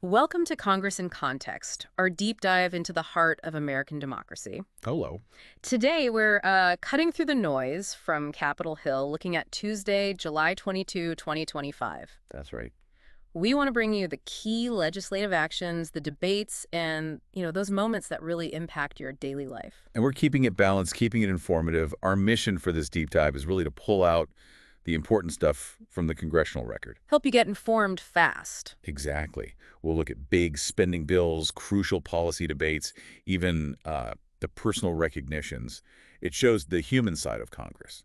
Welcome to Congress in Context, our deep dive into the heart of American democracy. Hello. Today, we're cutting through the noise from Capitol Hill, looking at Tuesday, July 22, 2025. That's right. We want to bring you the key legislative actions, the debates, and, those moments that really impact your daily life. And we're keeping it balanced, keeping it informative. Our mission for this deep dive is really to pull out the important stuff from the Congressional Record. Help you get informed fast. Exactly. We'll look at big spending bills, crucial policy debates, even the personal recognitions. It shows the human side of Congress.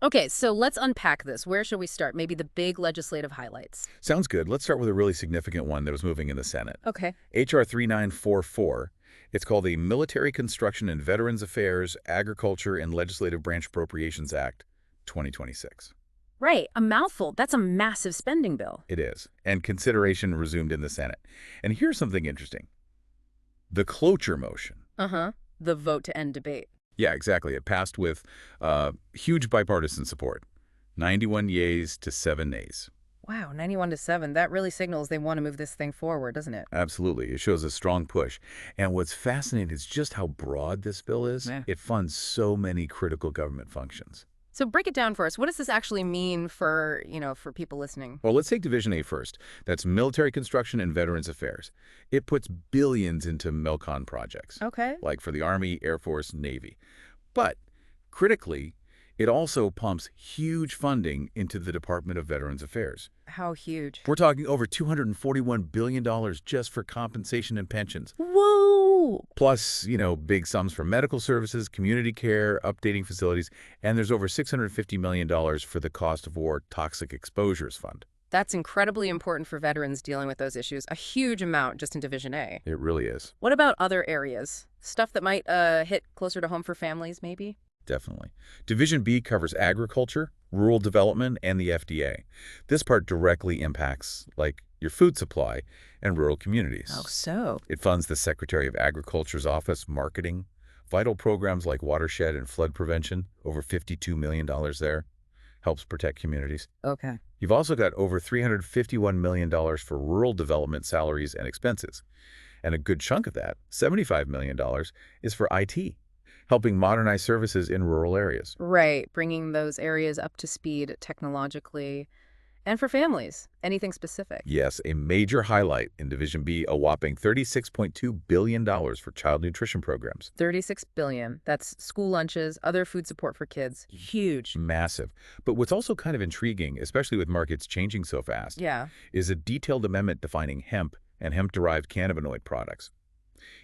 Okay, so let's unpack this. Where should we start? Maybe the big legislative highlights. Sounds good. Let's start with a really significant one that was moving in the Senate. Okay. H.R. 3944. It's called the Military Construction and Veterans Affairs, Agriculture, and Legislative Branch Appropriations Act 2026. Right, a mouthful. That's a massive spending bill. It is. And consideration resumed in the Senate. And here's something interesting. The cloture motion. Uh-huh. The vote to end debate. Yeah, exactly. It passed with huge bipartisan support. 91 yeas to 7 nays. Wow, 91-7. That really signals they want to move this thing forward, doesn't it? Absolutely. It shows a strong push. And what's fascinating is just how broad this bill is. Yeah. It funds so many critical government functions. So break it down for us. What does this actually mean for, for people listening? Well, let's take Division A first. That's Military Construction and Veterans Affairs. It puts billions into MILCON projects, Okay. like for the Army, Air Force, Navy. But critically, it also pumps huge funding into the Department of Veterans Affairs. How huge? We're talking over $241 billion just for compensation and pensions. Whoa! Plus, big sums for medical services, community care, updating facilities, and there's over $650 million for the Cost of War Toxic Exposures Fund. That's incredibly important for veterans dealing with those issues. A huge amount just in Division A. It really is. What about other areas? Stuff that might hit closer to home for families, maybe? Definitely. Division B covers agriculture, rural development, and the FDA. This part directly impacts, like, your food supply and rural communities. Oh, so? It funds the Secretary of Agriculture's office, marketing, vital programs like watershed and flood prevention, over $52 million there, helps protect communities. Okay. You've also got over $351 million for rural development salaries and expenses. And a good chunk of that, $75 million, is for IT, helping modernize services in rural areas. Right, bringing those areas up to speed technologically. And for families, anything specific? Yes, a major highlight in Division B, a whopping $36.2 billion for child nutrition programs. $36 billion. That's school lunches, other food support for kids. Huge. Massive. But what's also kind of intriguing, especially with markets changing so fast, Yeah. is a detailed amendment defining hemp and hemp-derived cannabinoid products.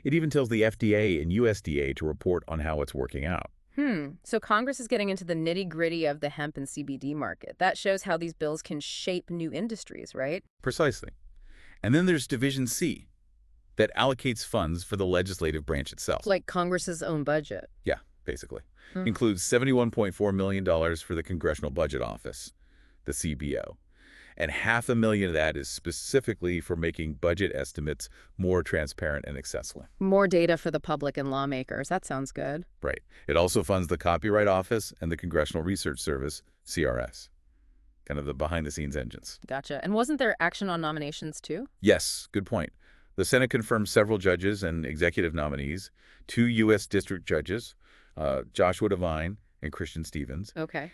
It even tells the FDA and USDA to report on how it's working out. So Congress is getting into the nitty-gritty of the hemp and CBD market. That shows how these bills can shape new industries, right? Precisely. And then there's Division C, that allocates funds for the legislative branch itself. Like Congress's own budget. Yeah, basically. Hmm. Includes $71.4 million for the Congressional Budget Office, the CBO. And $500,000 of that is specifically for making budget estimates more transparent and accessible. More data for the public and lawmakers. That sounds good. Right. It also funds the Copyright Office and the Congressional Research Service, CRS. Kind of the behind-the-scenes engines. Gotcha. And wasn't there action on nominations, too? Yes, good point. The Senate confirmed several judges and executive nominees, 2 U.S. district judges, Joshua Devine and Christian Stevens, Okay.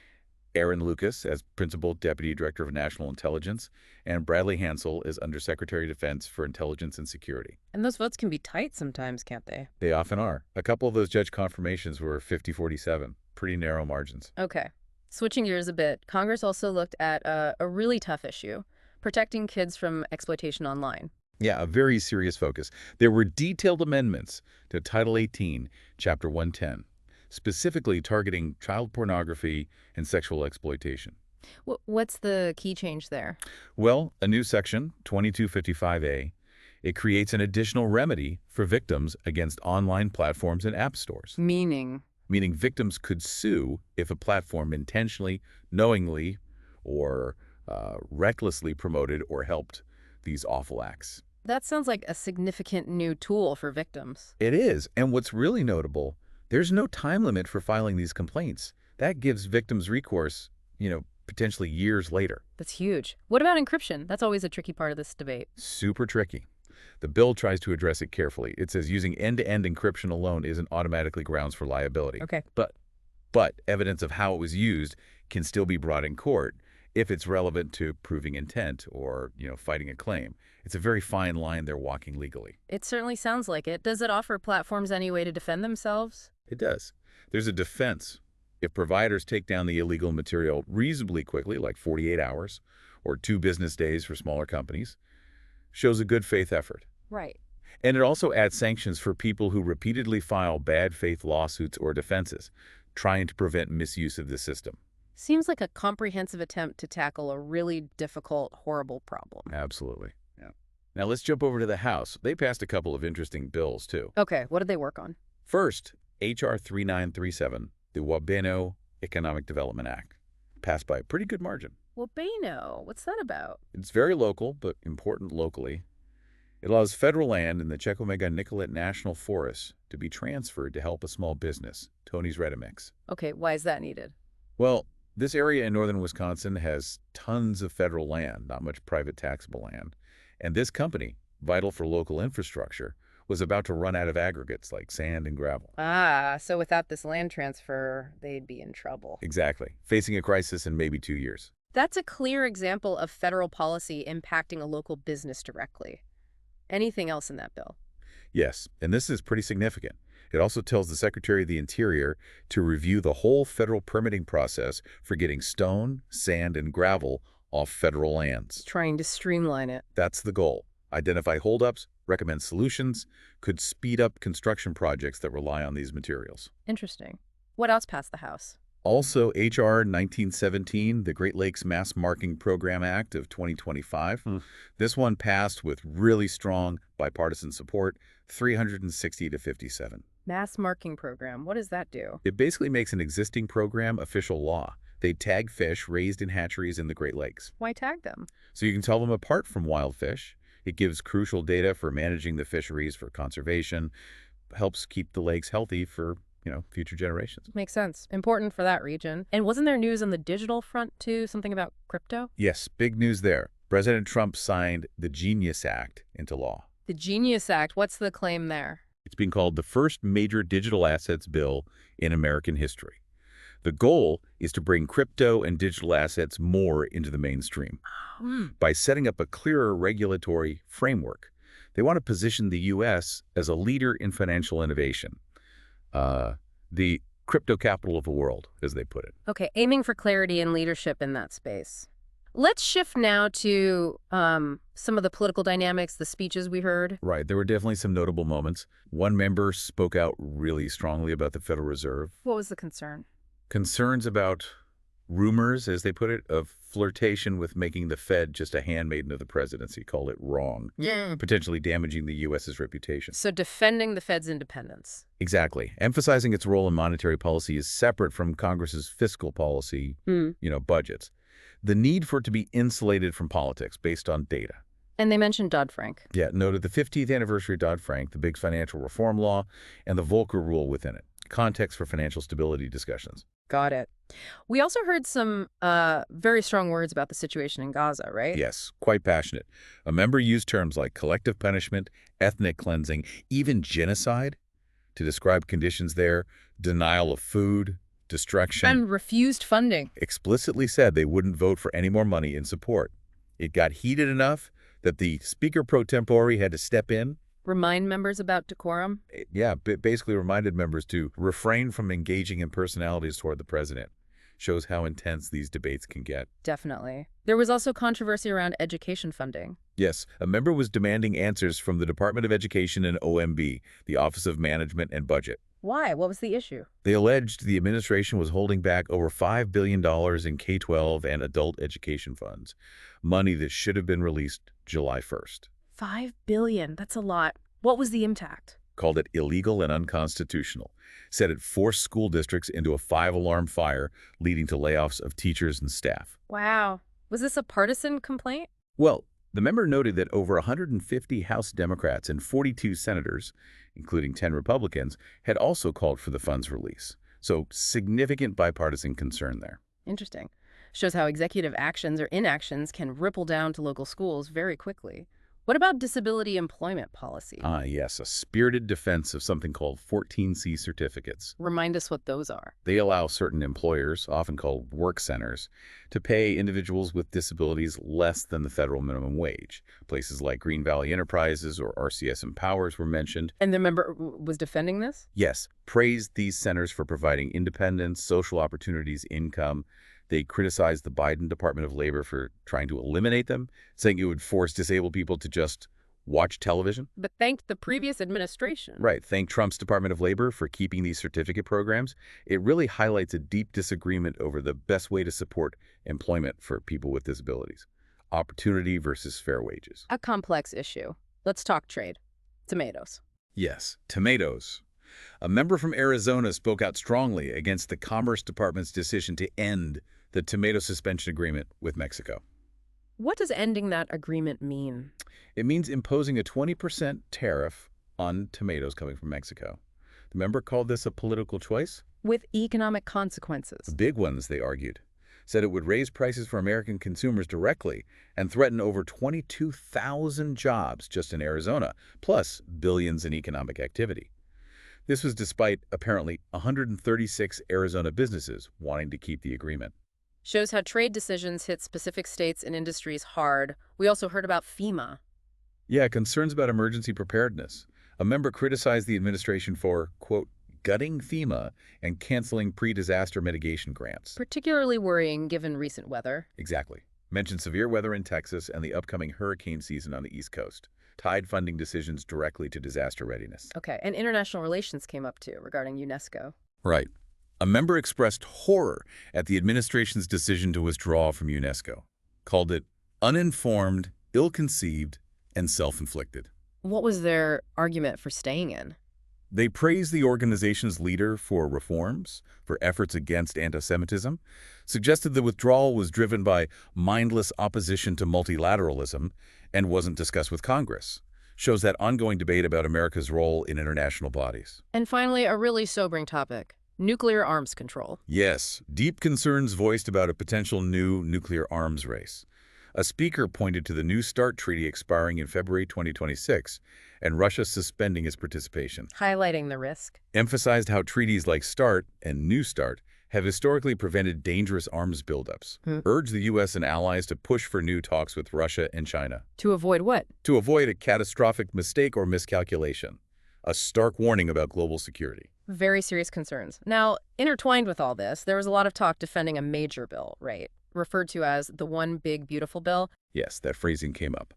Aaron Lucas as Principal Deputy Director of National Intelligence, and Bradley Hansel as Undersecretary of Defense for Intelligence and Security. And those votes can be tight sometimes, can't they? They often are. A couple of those judge confirmations were 50-47, pretty narrow margins. Okay. Switching gears a bit, Congress also looked at a really tough issue, protecting kids from exploitation online. Yeah, a very serious focus. There were detailed amendments to Title 18, Chapter 110, specifically targeting child pornography and sexual exploitation. What's the key change there? Well, a new section, 2255A, it creates an additional remedy for victims against online platforms and app stores. Meaning Victims could sue if a platform intentionally, knowingly, or recklessly promoted or helped these awful acts. that sounds like a significant new tool for victims. It is, and what's really notable, there's no time limit for filing these complaints. That gives victims recourse, potentially years later. That's huge. What about encryption? That's always a tricky part of this debate. Super tricky. The bill tries to address it carefully. It says using end-to-end encryption alone isn't automatically grounds for liability. Okay. But evidence of how it was used can still be brought in court if it's relevant to proving intent or, fighting a claim. It's a very fine line they're walking legally. It certainly sounds like it. Does it offer platforms any way to defend themselves? It does. There's a defense. If providers take down the illegal material reasonably quickly, like 48 hours or 2 business days for smaller companies, shows a good faith effort. Right. And it also adds sanctions for people who repeatedly file bad faith lawsuits or defenses, trying to prevent misuse of the system. Seems like a comprehensive attempt to tackle a really difficult, horrible problem. Absolutely. Yeah. Now let's jump over to the House. They passed a couple of interesting bills, too. Okay, what did they work on? First, H.R. 3937, the Wabeno Economic Development Act, passed by a pretty good margin. Wabeno, what's that about? It's very local, but important locally. It allows federal land in the Checkamauga Nicolet National Forest to be transferred to help a small business, Tony's Ready-Mix. Okay, why is that needed? Well, this area in northern Wisconsin has tons of federal land, not much private taxable land. And this company, vital for local infrastructure, was about to run out of aggregates like sand and gravel. Ah, so without this land transfer, they'd be in trouble. Exactly. Facing a crisis in maybe 2 years. That's a clear example of federal policy impacting a local business directly. Anything else in that bill? Yes, and this is pretty significant. It also tells the Secretary of the Interior to review the whole federal permitting process for getting stone, sand, and gravel off federal lands. Trying to streamline it. That's the goal. Identify holdups, recommend solutions, could speed up construction projects that rely on these materials. Interesting. What else passed the House? Also, H.R. 1917, the Great Lakes Mass Marking Program Act of 2025. This one passed with really strong bipartisan support, 360 to 57. Mass marking program. What does that do? It basically makes an existing program official law. They tag fish raised in hatcheries in the Great Lakes. Why tag them? So you can tell them apart from wild fish. It gives crucial data for managing the fisheries for conservation, helps keep the lakes healthy for future generations. Makes sense. Important for that region. And wasn't there news on the digital front, too? Something about crypto? Yes, big news there. President Trump signed the Genius Act into law. The Genius Act. What's the claim there? It's being called the first major digital assets bill in American history. The goal is to bring crypto and digital assets more into the mainstream by setting up a clearer regulatory framework. They want to position the U.S. as a leader in financial innovation. The crypto capital of the world, as they put it. Okay, aiming for clarity and leadership in that space. Let's shift now to some of the political dynamics, the speeches we heard. Right, there were definitely some notable moments. One member spoke out really strongly about the Federal Reserve. What was the concern? Concerns about rumors, as they put it, of flirtation with making the Fed just a handmaiden of the presidency, call it wrong, potentially damaging the U.S.'s reputation. So defending the Fed's independence. Exactly. Emphasizing its role in monetary policy is separate from Congress's fiscal policy, budgets. The need for it to be insulated from politics based on data. And they mentioned Dodd-Frank. Yeah, noted the 50th anniversary of Dodd-Frank, the big financial reform law, and the Volcker rule within it. Context for financial stability discussions. Got it. We also heard some very strong words about the situation in Gaza, right? Yes, quite passionate. A member used terms like collective punishment, ethnic cleansing, even genocide to describe conditions there, denial of food, destruction. And refused funding. Explicitly said they wouldn't vote for any more money in support. It got heated enough that the Speaker pro tempore had to step in. Remind members about decorum? Yeah, basically reminded members to refrain from engaging in personalities toward the president. Shows how intense these debates can get. Definitely. There was also controversy around education funding. Yes, a member was demanding answers from the Department of Education and OMB, the Office of Management and Budget. Why? What was the issue? They alleged the administration was holding back over $5 billion in K-12 and adult education funds, money that should have been released July 1st. $5 billion. That's a lot. What was the impact? Called it illegal and unconstitutional. Said it forced school districts into a 5-alarm fire, leading to layoffs of teachers and staff. Wow. Was this a partisan complaint? Well, the member noted that over 150 House Democrats and 42 senators, including 10 Republicans, had also called for the funds release. So significant bipartisan concern there. Interesting. Shows how executive actions or inactions can ripple down to local schools very quickly. What about disability employment policy? Ah, yes, a spirited defense of something called 14C certificates. Remind us what those are. They allow certain employers, often called work centers, to pay individuals with disabilities less than the federal minimum wage. Places like Green Valley Enterprises or RCS Empowers were mentioned. And the member was defending this? Yes, praised these centers for providing independence, social opportunities, income. They criticized the Biden Department of Labor for trying to eliminate them, saying it would force disabled people to just watch television. But thanked the previous administration. Right. Thank Trump's Department of Labor for keeping these certificate programs. It really highlights a deep disagreement over the best way to support employment for people with disabilities. Opportunity versus fair wages. A complex issue. Let's talk trade. Tomatoes. Yes, tomatoes. A member from Arizona spoke out strongly against the Commerce Department's decision to end the tomato suspension agreement with Mexico. What does ending that agreement mean? It means imposing a 20% tariff on tomatoes coming from Mexico. The member called this a political choice. With economic consequences. Big ones, they argued. Said it would raise prices for American consumers directly and threaten over 22,000 jobs just in Arizona, plus billions in economic activity. This was despite apparently 136 Arizona businesses wanting to keep the agreement. Shows how trade decisions hit specific states and industries hard. We also heard about FEMA. Yeah, concerns about emergency preparedness. A member criticized the administration for, quote, gutting FEMA and canceling pre-disaster mitigation grants. Particularly worrying given recent weather. Exactly. Mentioned severe weather in Texas and the upcoming hurricane season on the East Coast. Tied funding decisions directly to disaster readiness. Okay, and international relations came up too regarding UNESCO. Right. A member expressed horror at the administration's decision to withdraw from UNESCO, called it uninformed, ill-conceived, and self-inflicted. What was their argument for staying in? They praised the organization's leader for reforms, for efforts against anti-Semitism, suggested the withdrawal was driven by mindless opposition to multilateralism and wasn't discussed with Congress. Shows that ongoing debate about America's role in international bodies. And finally, a really sobering topic. Nuclear arms control. Yes, deep concerns voiced about a potential new nuclear arms race. A speaker pointed to the New START treaty expiring in February 2026 and Russia suspending its participation. Highlighting the risk. Emphasized how treaties like START and New START have historically prevented dangerous arms buildups. Urged the U.S. and allies to push for new talks with Russia and China. To avoid what? To avoid a catastrophic mistake or miscalculation. A stark warning about global security. Very serious concerns. Now, intertwined with all this, there was a lot of talk defending a major bill, right? Referred to as the One Big Beautiful Bill. Yes, that phrasing came up.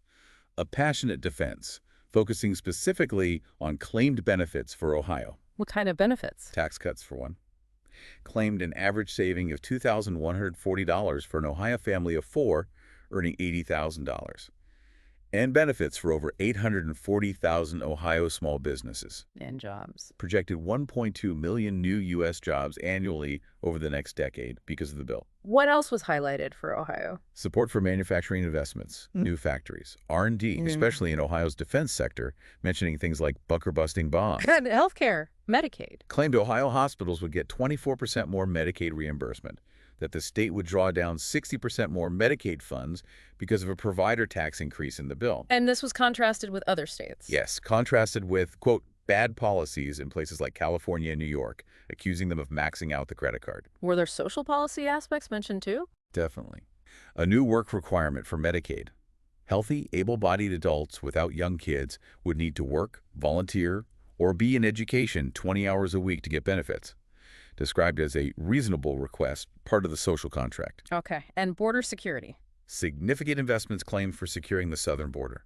A passionate defense, focusing specifically on claimed benefits for Ohio. What kind of benefits? Tax cuts, for one. Claimed an average saving of $2,140 for an Ohio family of 4 earning $80,000. And benefits for over 840,000 Ohio small businesses. And jobs. Projected 1.2 million new U.S. jobs annually over the next decade because of the bill. What else was highlighted for Ohio? Support for manufacturing investments, new factories, R&D, especially in Ohio's defense sector, mentioning things like bunker-busting bombs. And healthcare, Medicaid. Claimed Ohio hospitals would get 24% more Medicaid reimbursement, that the state would draw down 60% more Medicaid funds because of a provider tax increase in the bill. And this was contrasted with other states. Yes, contrasted with, quote, bad policies in places like California and New York, accusing them of maxing out the credit card. Were there social policy aspects mentioned too? Definitely. A new work requirement for Medicaid. Healthy, able-bodied adults without young kids would need to work, volunteer, or be in education 20 hours a week to get benefits. Described as a reasonable request, part of the social contract. Okay, and border security. Significant investments claimed for securing the southern border.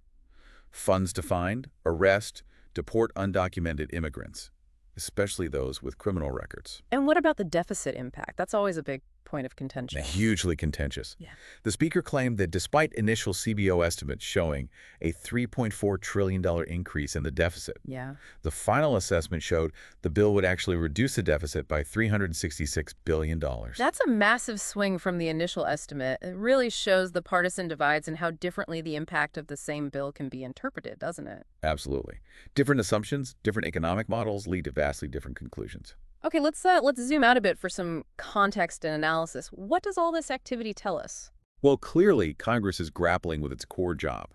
Funds to find, arrest, deport undocumented immigrants, especially those with criminal records. And what about the deficit impact? That's always a big point of contention. Hugely contentious. Yeah. The speaker claimed that despite initial CBO estimates showing a $3.4 trillion increase in the deficit, Yeah. the final assessment showed the bill would actually reduce the deficit by $366 billion. That's a massive swing from the initial estimate. It really shows the partisan divides and how differently the impact of the same bill can be interpreted, doesn't it? Absolutely. Different assumptions, different economic models lead to vastly different conclusions. Okay, let's zoom out a bit for some context and analysis. What does all this activity tell us? Well, clearly, Congress is grappling with its core job,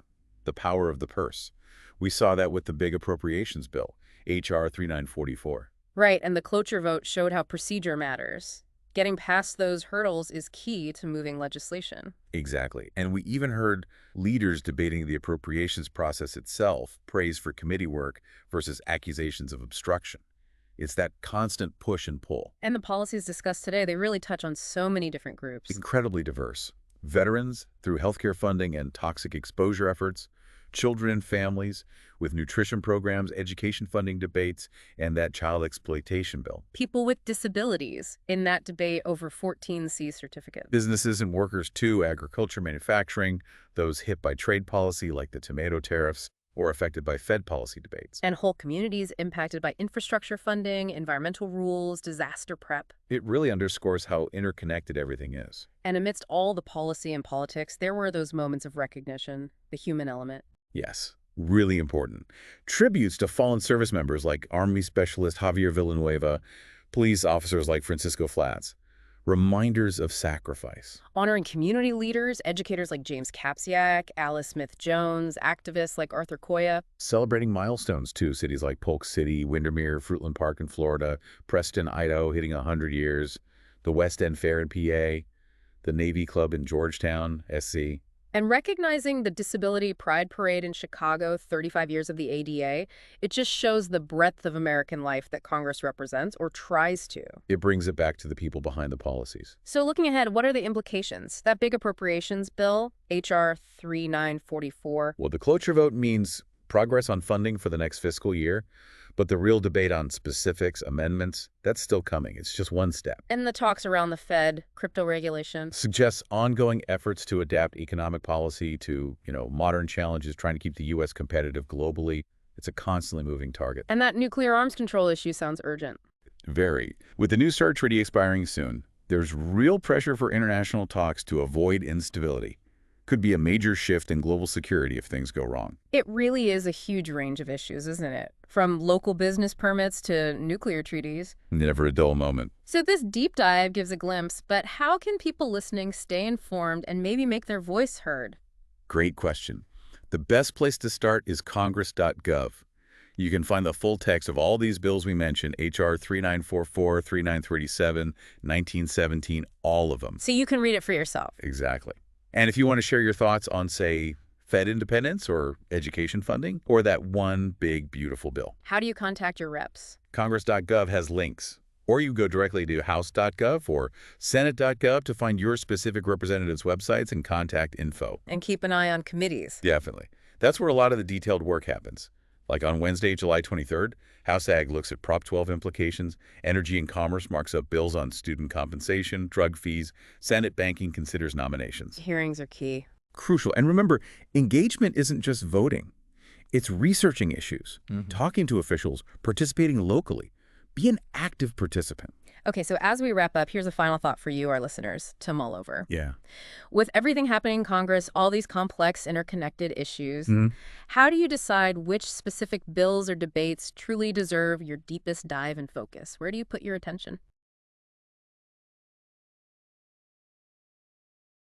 the power of the purse. We saw that with the big appropriations bill, H.R. 3944. Right, and the cloture vote showed how procedure matters. Getting past those hurdles is key to moving legislation. Exactly. And we even heard leaders debating the appropriations process itself, praise for committee work versus accusations of obstruction. It's that constant push and pull. And the policies discussed today, they really touch on so many different groups. Incredibly diverse. Veterans through healthcare funding and toxic exposure efforts, children and families with nutrition programs, education funding debates, and that child exploitation bill. People with disabilities in that debate over 14C certificates. Businesses and workers too, agriculture, manufacturing, those hit by trade policy like the tomato tariffs, or affected by Fed policy debates. And whole communities impacted by infrastructure funding, environmental rules, disaster prep. It really underscores how interconnected everything is. And amidst all the policy and politics, there were those moments of recognition, the human element. Yes, really important. Tributes to fallen service members like Army Specialist Javier Villanueva, police officers like Francisco Flats. Reminders of sacrifice. Honoring community leaders, educators like James Kapsiak, Alice Smith-Jones, activists like Arthur Koya. Celebrating milestones, too. Cities like Polk City, Windermere, Fruitland Park in Florida, Preston, Idaho, hitting 100 years, the West End Fair in PA, the Navy Club in Georgetown, SC. And recognizing the Disability Pride Parade in Chicago, 35 years of the ADA, it just shows the breadth of American life that Congress represents, or tries to. It brings it back to the people behind the policies. So looking ahead, what are the implications? That big appropriations bill, H.R. 3944. Well, the cloture vote means progress on funding for the next fiscal year, but the real debate on specifics, amendments, that's still coming. It's just one step. And the talks around the Fed, crypto regulation. Suggests ongoing efforts to adapt economic policy to, modern challenges, trying to keep the U.S. competitive globally. It's a constantly moving target. And that nuclear arms control issue sounds urgent. Very. With the New START treaty expiring soon, there's real pressure for international talks to avoid instability. Could be a major shift in global security if things go wrong. It really is a huge range of issues, isn't it? From local business permits to nuclear treaties. Never a dull moment. So this deep dive gives a glimpse, but how can people listening stay informed and maybe make their voice heard? Great question. The best place to start is congress.gov. You can find the full text of all these bills we mentioned, H.R. 3944, 3937, 1917, all of them. So you can read it for yourself. Exactly. And if you want to share your thoughts on, say, Fed independence or education funding, or that one big, beautiful bill. How do you contact your reps? Congress.gov has links. Or you go directly to House.gov or Senate.gov to find your specific representative's websites and contact info. And keep an eye on committees. Definitely. That's where a lot of the detailed work happens. Like on Wednesday, July 23rd, House Ag looks at Prop 12 implications, Energy and Commerce marks up bills on student compensation, drug fees, Senate Banking considers nominations. Hearings are key. Crucial. And remember, engagement isn't just voting. It's researching issues, talking to officials, participating locally. Be an active participant. Okay, so as we wrap up, here's a final thought for you, our listeners, to mull over. Yeah. With everything happening in Congress, all these complex, interconnected issues, how do you decide which specific bills or debates truly deserve your deepest dive and focus? Where do you put your attention?